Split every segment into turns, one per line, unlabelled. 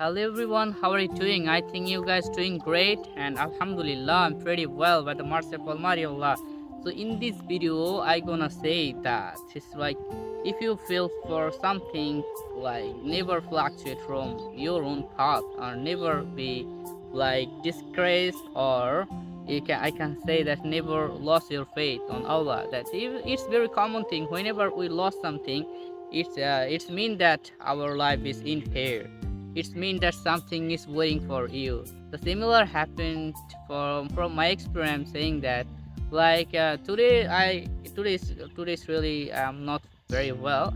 Hello everyone, how are you doing? I think you guys doing great and Alhamdulillah I'm pretty well by the mercy of Almighty Allah. So in this video I gonna say that it's like if you feel for something, like never fluctuate from your own path or never be like disgraced, or I can say that never lost your faith on Allah. That it's very common thing. Whenever we lost something, it's mean that our life is in here. It's mean that something is waiting for you. The similar happened from my experience, saying that like today's really not very well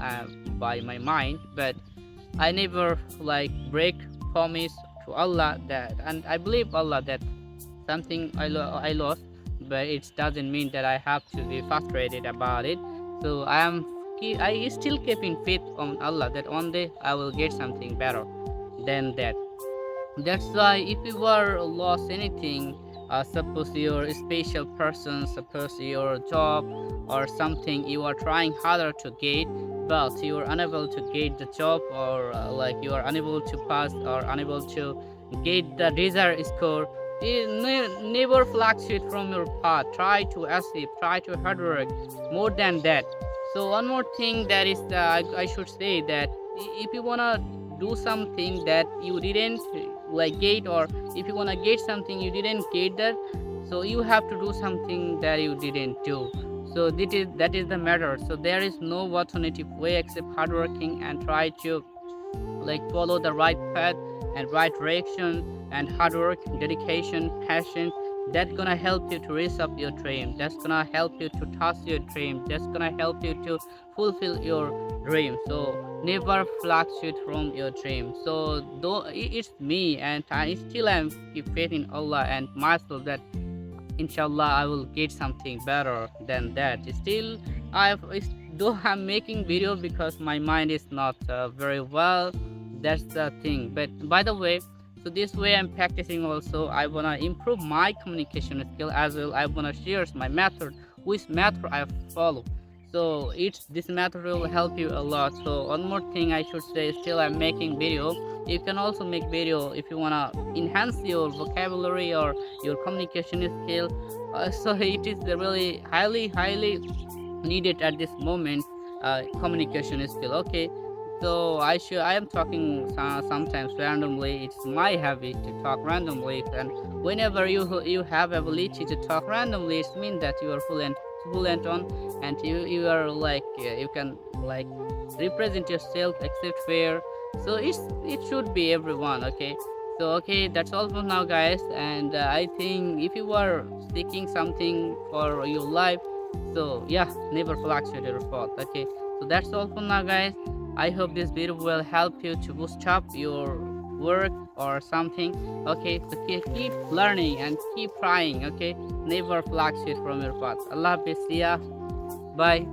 by my mind, but I never like break promise to Allah, that and I believe Allah that something I lost, but it doesn't mean that I have to be frustrated about it. So I still keeping faith on Allah that one day I will get something better than that. That's why if you were lost anything, suppose you're a special person, suppose your job or something you are trying harder to get, but you are unable to get the job, or like you are unable to pass or unable to get the desired score, never fluctuate from your path. Try to achieve, try to hard work more than that. So one more thing that is, I should say that if you wanna do something that you didn't like get, or if you wanna get something you didn't get that, so you have to do something that you didn't do. So that is the matter. So there is no alternative way except hard working and try to like follow the right path and right direction, and hard work, dedication, passion. That's gonna help you to raise up your dream. That's gonna help you to toss your dream. That's gonna help you to fulfill your dream. So never fluctuate from your dream. So though it's me, and I still am keep faith in Allah and myself that inshallah I will get something better than that. Still, though I'm making video because my mind is not very well. That's the thing. But by the way, so this way I'm practicing also. I wanna improve my communication skill as well. I wanna share my method, which method I follow. So it's this method will help you a lot. So one more thing I should say, still I'm making video. You can also make video if you wanna enhance your vocabulary or your communication skill. So it is really highly needed at this moment. Communication skill. Okay, so I am talking sometimes randomly. It's my habit to talk randomly, and whenever you have ability to talk randomly, it means that you are fluent on, and you are like you can like represent yourself, accept fair. So it should be everyone. Okay, so okay, that's all for now, guys. And I think if you are seeking something for your life, so yeah, never fluctuate your fault. Okay, so that's all for now, guys. I hope this video will help you to boost up your work or something. Okay, so keep learning and keep trying. Okay, never fluctuate from your path. Allah Hafiz. See ya. Bye.